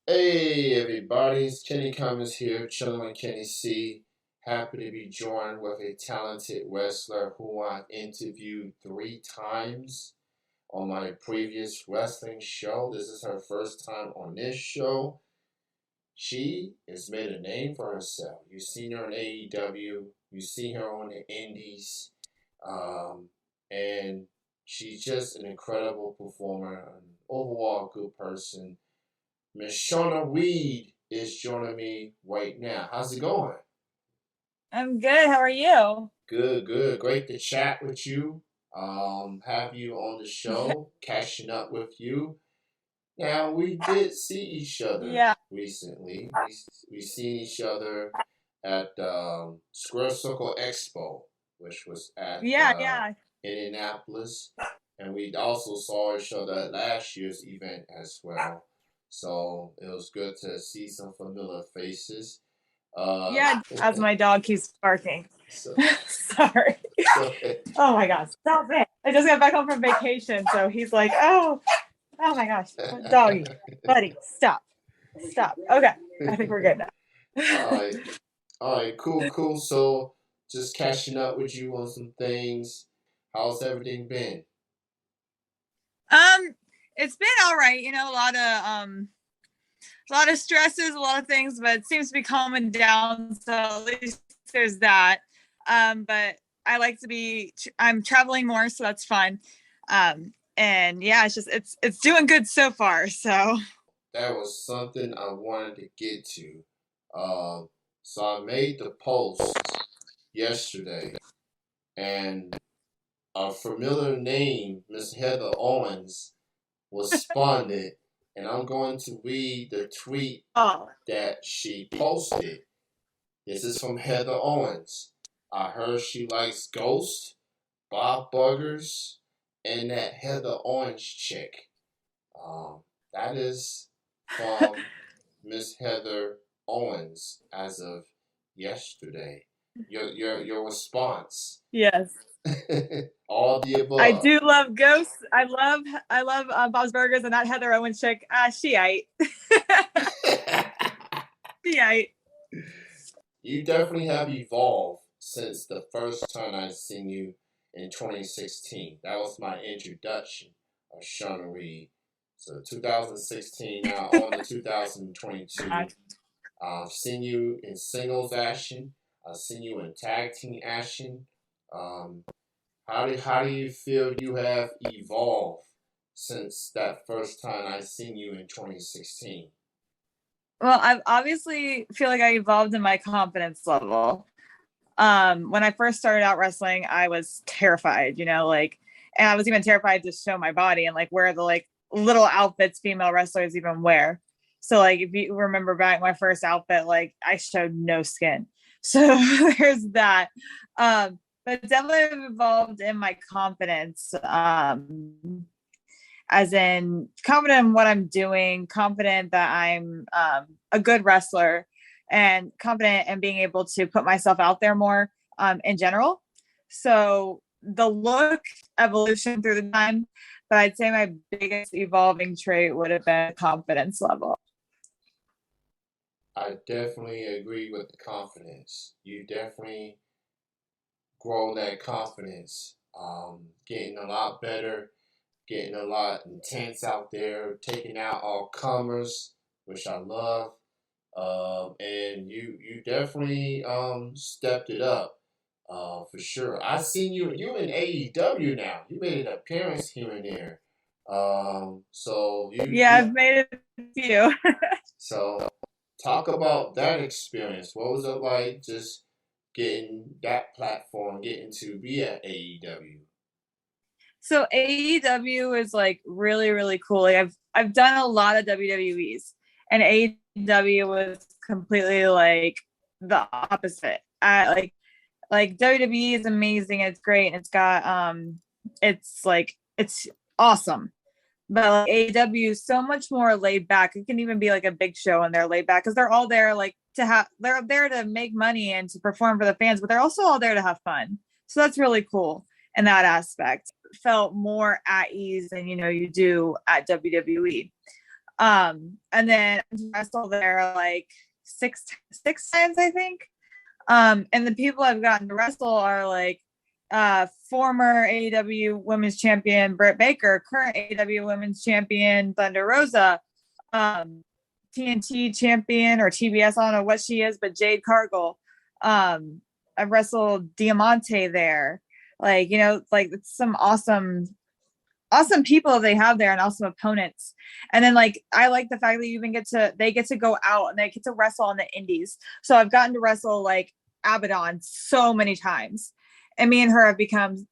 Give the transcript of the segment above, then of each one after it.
Hey everybody, it's Kenny Cummins here, chilling with Kenny C. Happy to be joined with a talented wrestler who I've interviewed 3 times on my previous wrestling show. This is her first time on this show. She has made a name for herself. You've seen her in AEW, you see her on the Indies, um, and she's just an incredible performer, an overall good person. Miss Shawna Reed is joining me right now. How's it going? I'm good. How are you? Good, good. Great to chat with you. Have you on the show, catching up with you. Now we did see each other Yeah. recently. We seen each other at Square Circle Expo, which was at Yeah, yeah. Indianapolis, and we also saw each other at last year's event as well. So it was good to see some familiar faces. Uh, Yeah, as my dog keeps barking. so, Sorry. so Oh my gosh. Stop it. I just got back home from vacation, so he's like, oh my gosh. Doggy. Buddy, stop. Stop. Okay. I think we're good all now. right, all right, cool, cool. So just catching up with you on some things. How's everything been? um, it's been all right, a lot of stresses, a lot of things, but it seems to be calming down. So at least there's that. But I'm traveling more, so that's fun. And yeah, it's doing good so far. So That was something I wanted to get to. Um, so I made the post yesterday, and a familiar name, Miss Heather Owens, responded, and I'm going to read the tweet oh, that she posted. This is from Heather Owens. I heard she likes Ghost, Bob Buggers, and that Heather Owens chick. Um, that is from Miss Heather Owens as of yesterday. Your response. yes. All the I above. do love ghosts. I love Bob's Burgers and that Heather Owens chick. She ate. She ate. You definitely have evolved since the first time I seen you in 2016. That was my introduction of Shawna Reed. So 2016, now on to 2022. I've seen you in singles action. I've seen you in tag team action. Um, how do you feel you have evolved since that first time I seen you in 2016? Well, I obviously feel like I evolved in my confidence level. When I first started out wrestling, I was terrified, and I was even terrified to show my body and like wear the like little outfits female wrestlers even wear. So like if you remember back my first outfit, like I showed no skin. So there's that. But definitely I've evolved in my confidence. As in confident in what I'm doing, confident that I'm a good wrestler, and confident in being able to put myself out there more in general. So the look evolution through the time, but I'd say my biggest evolving trait would have been confidence level. I definitely agree with the confidence. You definitely grow that confidence. Getting a lot better, getting a lot intense out there, taking out all comers, which I love. And you definitely stepped it up for sure. I seen you in AEW now. You made an appearance here and there. So Yeah, you I've made it a few. so talk about that experience. What was it like just getting that platform, getting to be at AEW? So AEW is like really, really cool. Like I've done a lot of WWEs, and AEW was completely like the opposite. I like WWE is amazing. It's great. And it's like it's awesome. But like AEW is so much more laid back. It can even be like a big show and they're laid back because they're all there like they're there to make money and to perform for the fans, but they're also all there to have fun. So that's really cool in that aspect. Felt more at ease than you do at WWE. And then wrestle there like six times, I think. And the people I've gotten to wrestle are like former AEW Women's Champion Britt Baker, current AEW Women's Champion Thunder Rosa, um, TNT Champion or TBS, I don't know what she is, but Jade Cargill. I've wrestled Diamante there. Like, you know, like it's some awesome people they have there and awesome opponents. And then like I like the fact that you even they get to go out and they get to wrestle on the indies. So I've gotten to wrestle like Abaddon so many times. And me and her have become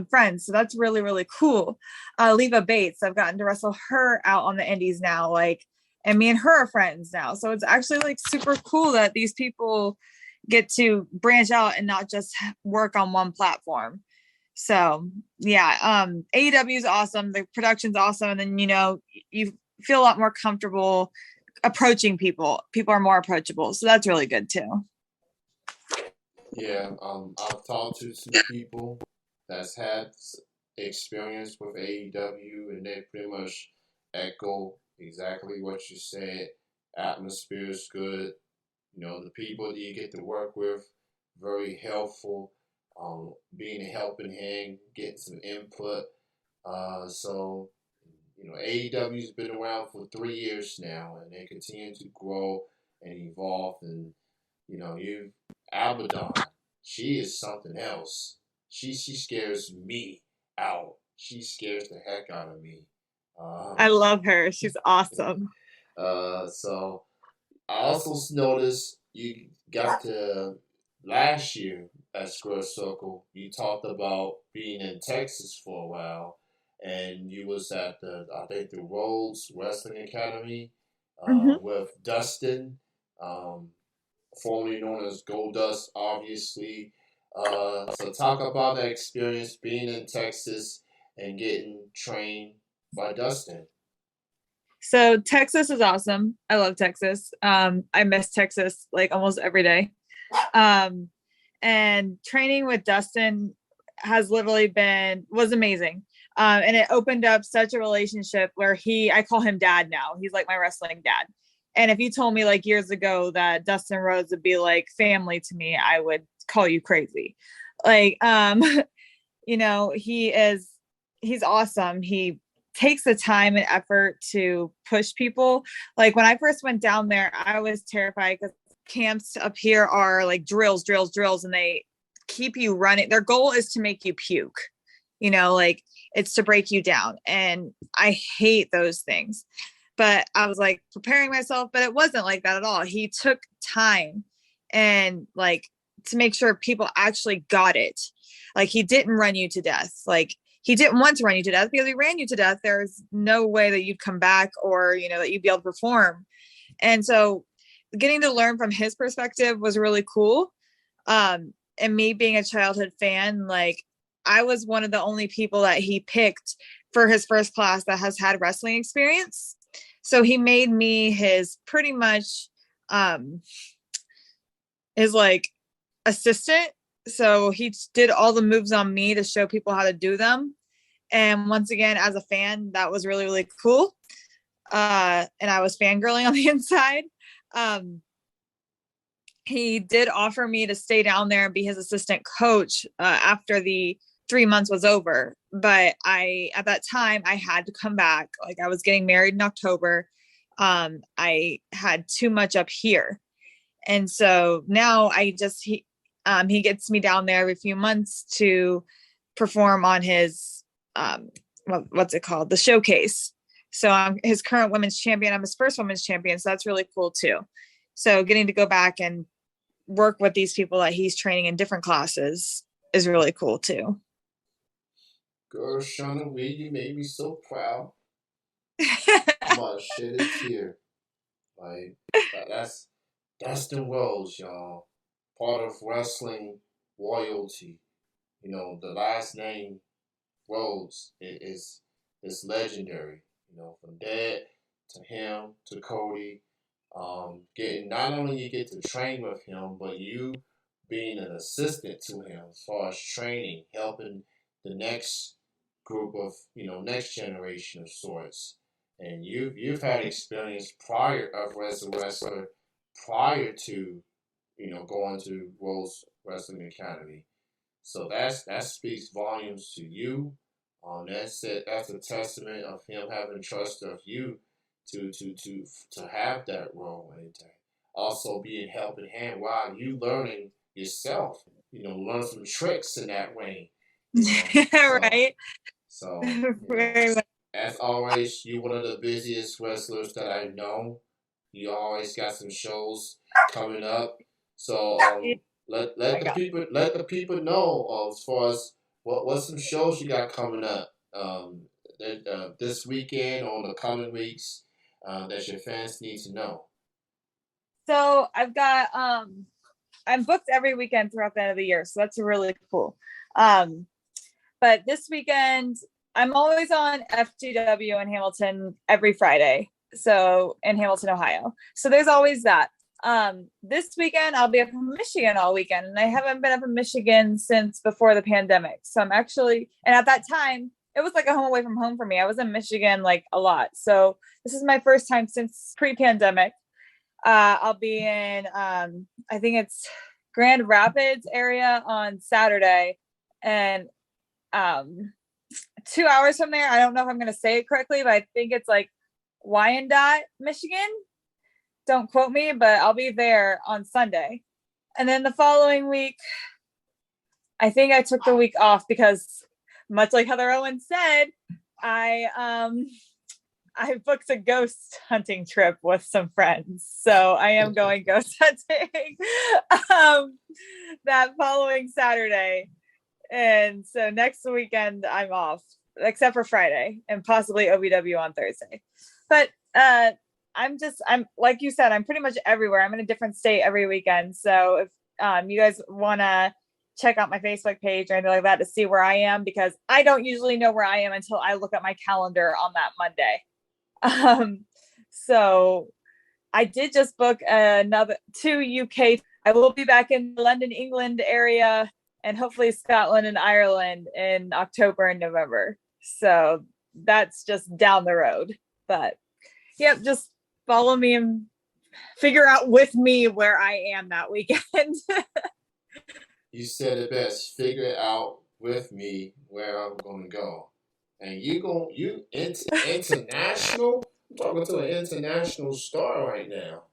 friends. So that's really, really cool. Leva Bates, I've gotten to wrestle her out on the indies now. Like, and me and her are friends now. So it's actually like super cool that these people get to branch out and not just work on one platform. So yeah, AEW is awesome. The production's awesome. And then, you know, you feel a lot more comfortable approaching people. People are more approachable. So that's really good too. Yeah, I've talked to some people that's had experience with AEW, and they pretty much echo exactly what you said. Atmosphere is good. You know, the people that you get to work with, very helpful. Being a helping hand, getting some input. So, you know, AEW's been around for 3 years now, and they continue to grow and evolve. And you know, you Abaddon, she is something else. She scares me out. She scares the heck out of me. I Um, love her. She's awesome. so I also noticed you got to last year at Square Circle. You talked about being in Texas for a while, and you was at the I think the Rhodes Wrestling Academy Mm-hmm. with Dustin, um, formerly known as Goldust, obviously. So talk about that experience being in Texas and getting trained by Dustin. So Texas is awesome. I love Texas. I miss Texas like almost every day. Um, and training with Dustin has literally was amazing. And it opened up such a relationship where I call him dad now. He's like my wrestling dad. And if you told me like years ago that Dustin Rhodes would be like family to me, I would call you crazy. Like, you know, he's awesome. He takes the time and effort to push people. Like when I first went down there, I was terrified because camps up here are like drills, and they keep you running. Their goal is to make you puke, you know, like it's to break you down. And I hate those things. But I was like preparing myself, but it wasn't like that at all. He took time and like to make sure people actually got it. Like he didn't run you to death. Like he didn't want to run you to death because he ran you to death. There's no way that you'd come back or, you know, that you'd be able to perform. And so getting to learn from his perspective was really cool. And me being a childhood fan, like I was one of the only people that he picked for his first class that has had wrestling experience. So he made me his pretty much his like assistant. So he did all the moves on me to show people how to do them. And once again, as a fan, that was really, really cool. And I was fangirling on the inside. Um, he did offer me to stay down there and be his assistant coach after the 3 months was over. But at that time, I had to come back. Like I was getting married in October. I had too much up here. And so now he gets me down there every few months to perform on his, what's it called? The showcase. So I'm his current women's champion. I'm his first women's champion. So that's really cool too. So getting to go back and work with these people that he's training in different classes is really cool too. Girl, Shawna Reed, you made me so proud. I'm about to shed a tear. Like that's the Rhodes, y'all. Part of wrestling royalty. You know, the last name Rhodes is legendary. You know, from Dad to him to Cody, getting not only you get to train with him, but you being an assistant to him as far as training, helping the next group of next generation of sorts. and you've had experience prior of as a wrestler prior to going to Rose Wrestling Academy. So that speaks volumes to you. That's a testament of him having trust of you to have that role and to also be in helping hand while you learning yourself. Learn some tricks in that way. So Right. so Very much. as always, you one of the busiest wrestlers that I know. You always got some shows coming up. So Oh let my the God. people know as far as what some shows you got coming up this weekend or the coming weeks that your fans need to know. So I've got I'm booked every weekend throughout the end of the year, so that's really cool. Um, but this weekend I'm always on FGW in Hamilton every Friday. So in Hamilton, Ohio. So there's always that. This weekend I'll be up in Michigan all weekend, and I haven't been up in Michigan since before the pandemic. So I'm actually, and at that time it was like a home away from home for me. I was in Michigan like a lot. So this is my first time since pre-pandemic. I'll be in I think it's Grand Rapids area on Saturday, and um 2 hours from there, I don't know if I'm going to say it correctly, but I think it's like Wyandotte, Michigan. Don't quote me, but I'll be there on Sunday. And then the following week, I think I took the week off because, much like Heather Owen said, I booked a ghost hunting trip with some friends. So I am going ghost hunting that following Saturday. And so next weekend I'm off, except for Friday and possibly OVW on Thursday. But I'm like you said, I'm pretty much everywhere. I'm in a different state every weekend. So if you guys want to check out my Facebook page or anything like that to see where I am, because I don't usually know where I am until I look at my calendar on that Monday. So I did just book another 2 UK. I will be back in the London, England area, and hopefully Scotland and Ireland in October and November. So that's just down the road. But yep, just follow me and figure out with me where I am that weekend. You said it best. Figure it out with me where I'm going to go. And you international? I'm talking to an international star right now.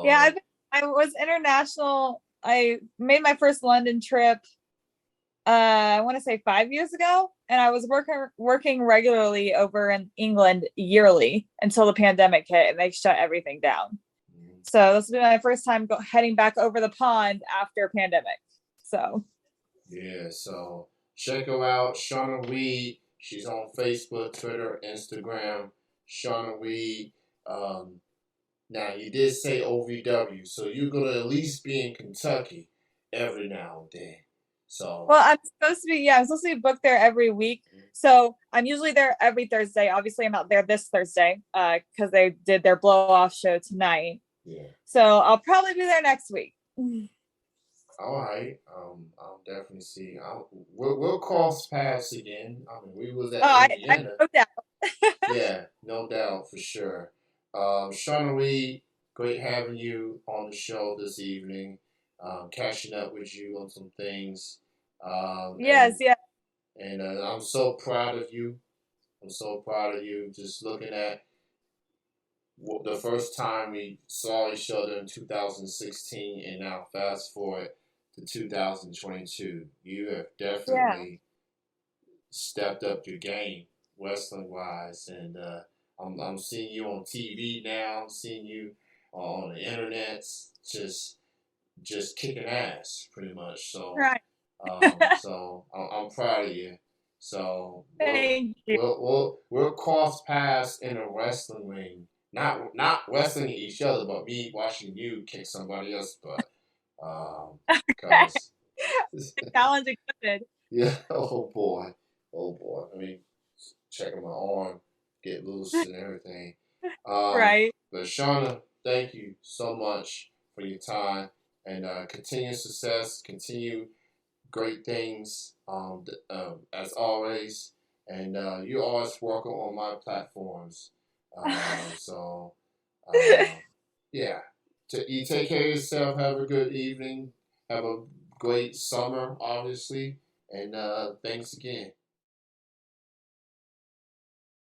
Yeah, Um, I was international. I made my first London trip I want to say 5 years ago, and I was working regularly over in England yearly until the pandemic hit and they shut everything down. So this will be my first time heading back over the pond after pandemic. So yeah, so check her out, Shawna Reed. She's on Facebook, Twitter, Instagram. Shawna Reed. Um, Now you did say OVW, so you're gonna at least be in Kentucky every now and then. So well, I'm supposed to be booked there every week. So I'm usually there every Thursday. Obviously, I'm not there this Thursday because they did their blow off show tonight. yeah, So I'll probably be there next week. all right. I'll definitely see. We'll cross paths again. I mean, we was Oh, at I Indiana. no doubt. Yeah, no doubt for sure. Shauna Reed, great having you on the show this evening. Catching up with you on some things. Um, Yes, and yeah. and I'm so proud of you. I'm so proud of you. Just looking at the first time we saw each other in 2016, and now fast forward to 2022, you have Yeah. definitely stepped up your game wrestling wise, and I'm seeing you on TV now. I'm seeing you on the internet, just kicking ass, pretty much. So, Right. I'm proud of you. So Thank you. we'll cross paths in a wrestling ring. Not wrestling each other, but me watching you kick somebody else. But cause Challenge accepted. yeah, oh boy. I mean, checking my arm, get loose and everything. Right. But Shauna, thank you so much for your time and continue success, continue great things as always. And you always welcome on my platforms. So, uh, yeah. You take care of yourself. Have a good evening. Have a great summer, obviously. And thanks again.